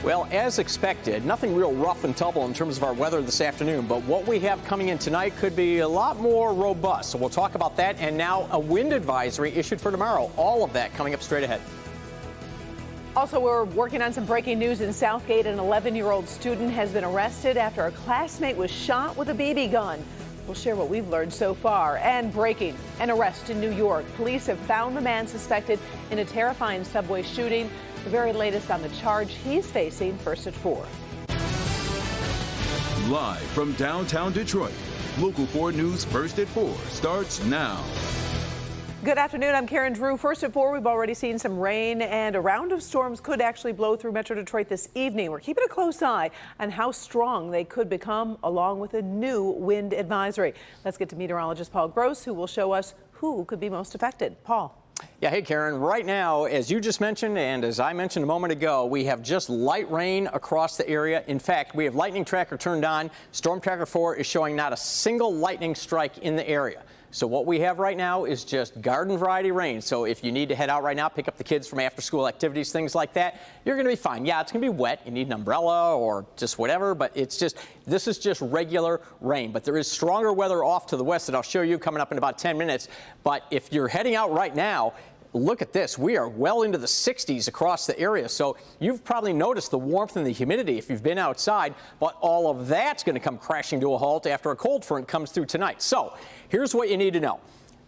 Well, as expected, nothing real rough and tumble in terms of our weather this afternoon, but what we have coming in tonight could be a lot more robust. So we'll talk about that, and now a wind advisory issued for tomorrow. All of that coming up straight ahead. Also, we're working on some breaking news in Southgate. An 11-year-old student has been arrested after a classmate was shot with a BB gun. We'll share what we've learned so far. And breaking, an arrest in New York. Police have found the man suspected in a terrifying subway shooting. The very latest on the charge he's facing, first at 4. Live from downtown Detroit, Local 4 News First at 4 starts now. Good afternoon. I'm Karen Drew. First at 4, we've already seen some rain, and a round of storms could actually blow through Metro Detroit this evening. We're keeping a close eye on how strong they could become, along with a new wind advisory. Let's get to meteorologist Paul Gross, who will show us who could be most affected. Paul. Yeah, hey, Karen. Right now, as you just mentioned, and as I mentioned a moment ago, we have just light rain across the area. In fact, we have lightning tracker turned on. Storm Tracker 4 is showing not a single lightning strike in the area. So what we have right now is just garden variety rain. So if you need to head out right now, pick up the kids from after school activities, things like that, you're going to be fine. Yeah, it's going to be wet. You need an umbrella or just whatever, but this is just regular rain. But there is stronger weather off to the west that I'll show you coming up in about 10 minutes. But if you're heading out right now, look at this. We are well into the 60s across the area. So you've probably noticed the warmth and the humidity if you've been outside, but all of that's going to come crashing to a halt after a cold front comes through tonight. So here's what you need to know.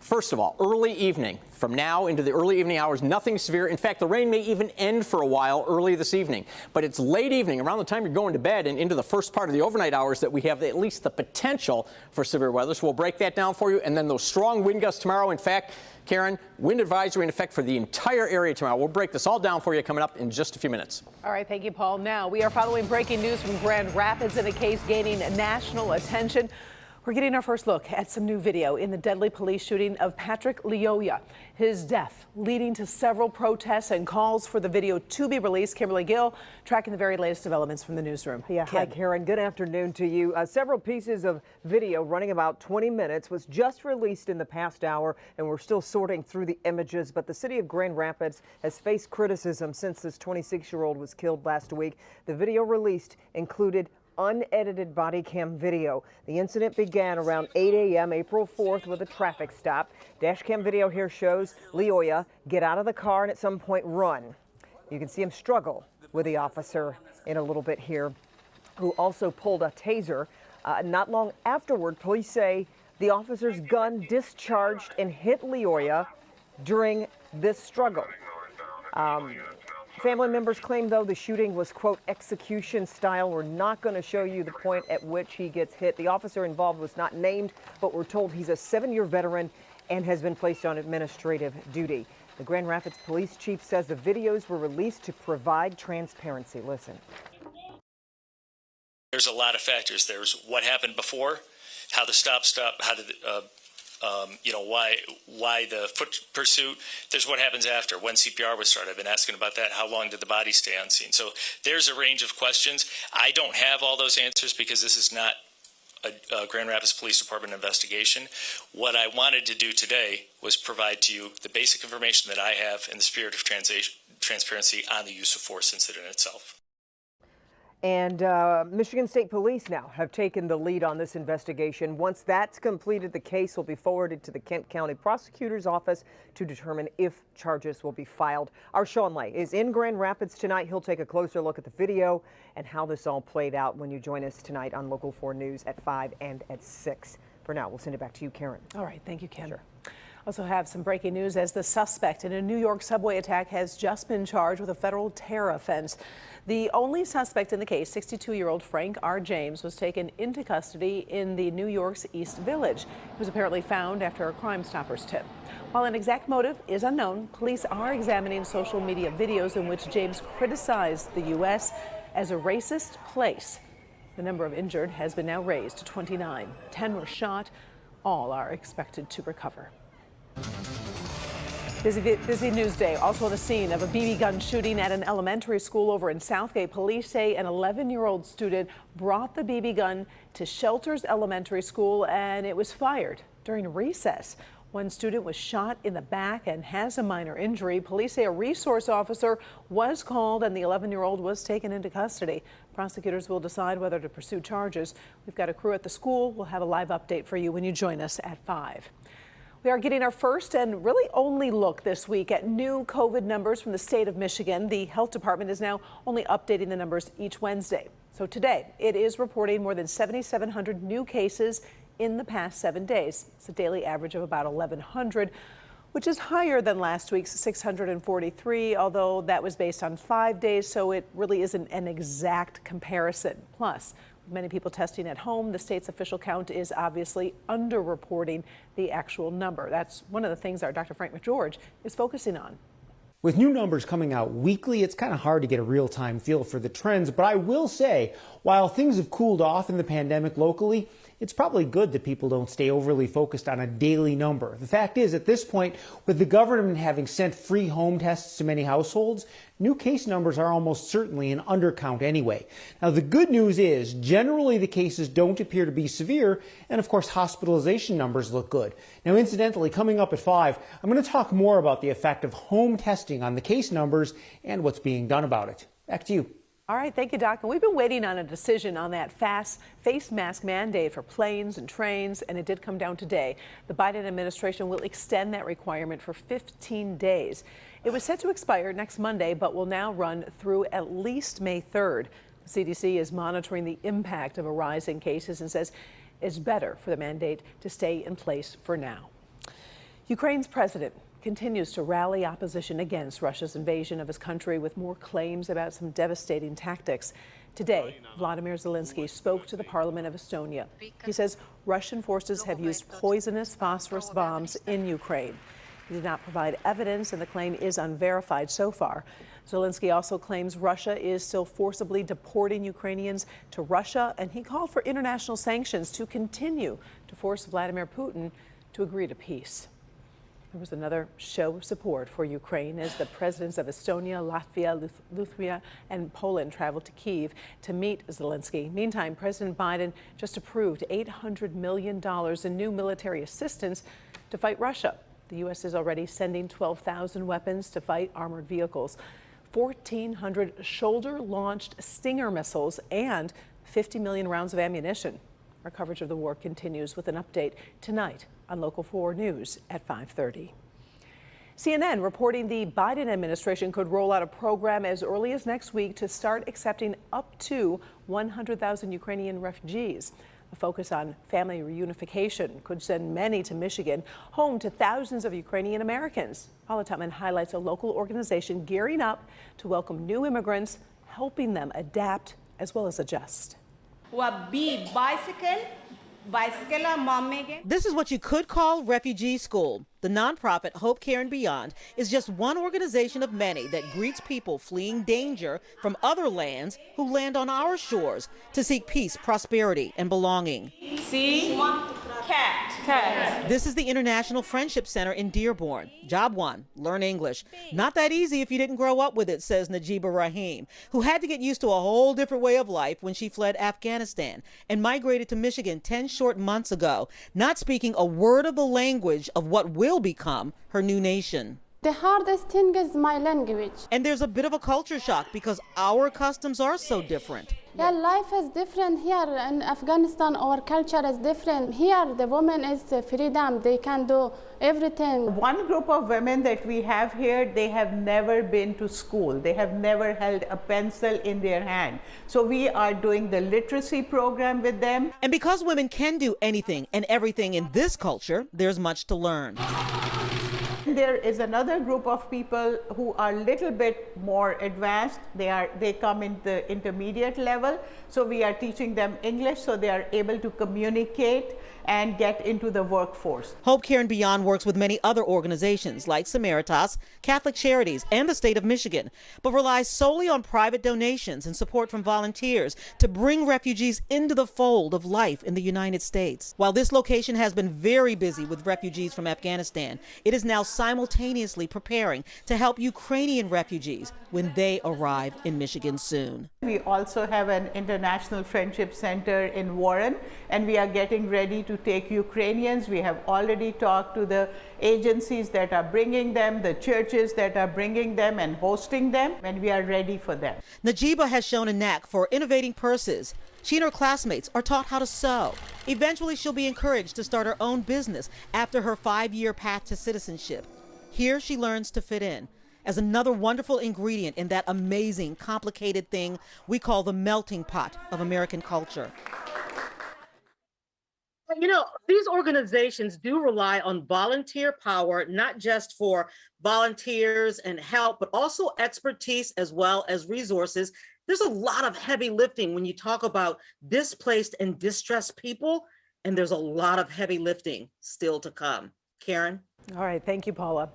First of all, early evening. From now into the early evening hours, nothing severe. In fact, the rain may even end for a while early this evening. But it's late evening, around the time you're going to bed and into the first part of the overnight hours, that we have at least the potential for severe weather. So we'll break that down for you. And then those strong wind gusts tomorrow. In fact, Karen, wind advisory in effect for the entire area tomorrow. We'll break this all down for you coming up in just a few minutes. All right, thank you, Paul. Now, we are following breaking news from Grand Rapids in a case gaining national attention. We're getting our first look at some new video in the deadly police shooting of Patrick Lyoya. His death leading to several protests and calls for the video to be released. Kimberly Gill tracking the very latest developments from the newsroom. Yeah, hi, Karen. Good afternoon to you. Several pieces of video running about 20 minutes was just released in the past hour, and we're still sorting through the images. But the city of Grand Rapids has faced criticism since this 26-year-old was killed last week. The video released included unedited body cam video. The incident began around 8 a.m. April 4th with a traffic stop. Dash cam video here shows Lyoya get out of the car and at some point run. You can see him struggle with the officer in a little bit here, who also pulled a taser. Not long afterward, police say the officer's gun discharged and hit Lyoya during this struggle. Family members claim, though, the shooting was, quote, execution style. We're not going to show you the point at which he gets hit. The officer involved was not named, but we're told he's a 7-year veteran and has been placed on administrative duty. The Grand Rapids police chief says the videos were released to provide transparency. Listen. There's a lot of factors. There's what happened before, how the stop, how did why the foot pursuit. There's what happens after, when CPR was started. I've been asking about that. How long did the body stay on scene? So there's a range of questions. I don't have all those answers because this is not a Grand Rapids Police Department investigation. What I wanted to do today was provide to you the basic information that I have in the spirit of transparency on the use of force incident itself. And Michigan State Police now have taken the lead on this investigation. Once that's completed, the case will be forwarded to the Kent County Prosecutor's Office to determine if charges will be filed. Our Sean Lay is in Grand Rapids tonight. He'll take a closer look at the video and how this all played out when you join us tonight on Local 4 News at 5 and at 6. For now, we'll send it back to you, Karen. All right. Thank you, Ken. Sure. Also have some breaking news as the suspect in a New York subway attack has just been charged with a federal terror offense. The only suspect in the case, 62-year-old Frank R. James, was taken into custody in the New York's East Village. He was apparently found after a Crime Stoppers tip. While an exact motive is unknown, police are examining social media videos in which James criticized the U.S. as a racist place. The number of injured has been now raised to 29. 10 were shot. All are expected to recover. Busy news day. Also on the scene of a BB gun shooting at an elementary school over in Southgate. Police say an 11-year-old student brought the BB gun to Shelters Elementary School and it was fired during recess. One student was shot in the back and has a minor injury. Police say a resource officer was called and the 11-year-old was taken into custody. Prosecutors will decide whether to pursue charges. We've got a crew at the school. We'll have a live update for you when you join us at 5. We are getting our first and really only look this week at new COVID numbers from the state of Michigan. The health department is now only updating the numbers each Wednesday. So today it is reporting more than 7,700 new cases in the past 7 days. It's a daily average of about 1,100, which is higher than last week's 643, although that was based on 5 days, so it really isn't an exact comparison. Plus, with many people testing at home, the state's official count is obviously underreporting the actual number. That's one of the things our Dr. Frank McGeorge is focusing on. With new numbers coming out weekly, it's kind of hard to get a real-time feel for the trends, but I will say, while things have cooled off in the pandemic locally, it's probably good that people don't stay overly focused on a daily number. The fact is, at this point, with the government having sent free home tests to many households, new case numbers are almost certainly an undercount anyway. Now, the good news is, generally the cases don't appear to be severe, and of course, hospitalization numbers look good. Now, incidentally, coming up at 5, I'm going to talk more about the effect of home testing on the case numbers and what's being done about it. Back to you. All right, thank you, Doc. And we've been waiting on a decision on that fast face mask mandate for planes and trains, and it did come down today. The Biden administration will extend that requirement for 15 days. It was set to expire next Monday, but will now run through at least May 3rd. The CDC is monitoring the impact of a rise in cases and says it's better for the mandate to stay in place for now. Ukraine's president continues to rally opposition against Russia's invasion of his country with more claims about some devastating tactics. Today, Vladimir Zelensky spoke to the Parliament of Estonia. He says Russian forces have used poisonous phosphorus bombs in Ukraine. He did not provide evidence, and the claim is unverified so far. Zelensky also claims Russia is still forcibly deporting Ukrainians to Russia, and he called for international sanctions to continue to force Vladimir Putin to agree to peace. There was another show of support for Ukraine as the presidents of Estonia, Latvia, Lithuania, and Poland traveled to Kyiv to meet Zelensky. Meantime, President Biden just approved $800 million in new military assistance to fight Russia. The U.S. is already sending 12,000 weapons to fight armored vehicles, 1,400 shoulder-launched Stinger missiles, and 50 million rounds of ammunition. Our coverage of the war continues with an update tonight on Local 4 News at 5:30. CNN reporting the Biden administration could roll out a program as early as next week to start accepting up to 100,000 Ukrainian refugees. A focus on family reunification could send many to Michigan, home to thousands of Ukrainian Americans. Paula Tutman highlights a local organization gearing up to welcome new immigrants, helping them adapt as well as adjust. This is what you could call Refugee School. The nonprofit Hope Care and Beyond is just one organization of many that greets people fleeing danger from other lands who land on our shores to seek peace, prosperity, and belonging. See? Cat. This is the International Friendship Center in Dearborn. Job one, learn English. Not that easy if you didn't grow up with it, says Najiba Rahim, who had to get used to a whole different way of life when she fled Afghanistan and migrated to Michigan 10 short months ago, not speaking a word of the language of what will become her new nation. The hardest thing is my language. And there's a bit of a culture shock because our customs are so different. Yeah, life is different here in Afghanistan. Our culture is different. Here, the woman is freedom. They can do everything. One group of women that we have here, they have never been to school. They have never held a pencil in their hand. So we are doing the literacy program with them. And because women can do anything and everything in this culture, there's much to learn. There is another group of people who are a little bit more advanced. They come in the intermediate level. So we are teaching them English so they are able to communicate and get into the workforce. Hope Care and Beyond works with many other organizations like Samaritas, Catholic Charities, and the state of Michigan, but relies solely on private donations and support from volunteers to bring refugees into the fold of life in the United States. While this location has been very busy with refugees from Afghanistan, it is now simultaneously preparing to help Ukrainian refugees when they arrive in Michigan soon. We also have an International Friendship Center in Warren, and we are getting ready to take Ukrainians. We have already talked to the agencies that are bringing them, the churches that are bringing them and hosting them, and we are ready for them. Najiba has shown a knack for innovating purses. She and her classmates are taught how to sew. Eventually, she'll be encouraged to start her own business after her 5-year path to citizenship. Here, she learns to fit in as another wonderful ingredient in that amazing, complicated thing we call the melting pot of American culture. You know, these organizations do rely on volunteer power, not just for volunteers and help, but also expertise as well as resources. There's a lot of heavy lifting when you talk about displaced and distressed people, and there's a lot of heavy lifting still to come. Karen? All right. Thank you, Paula.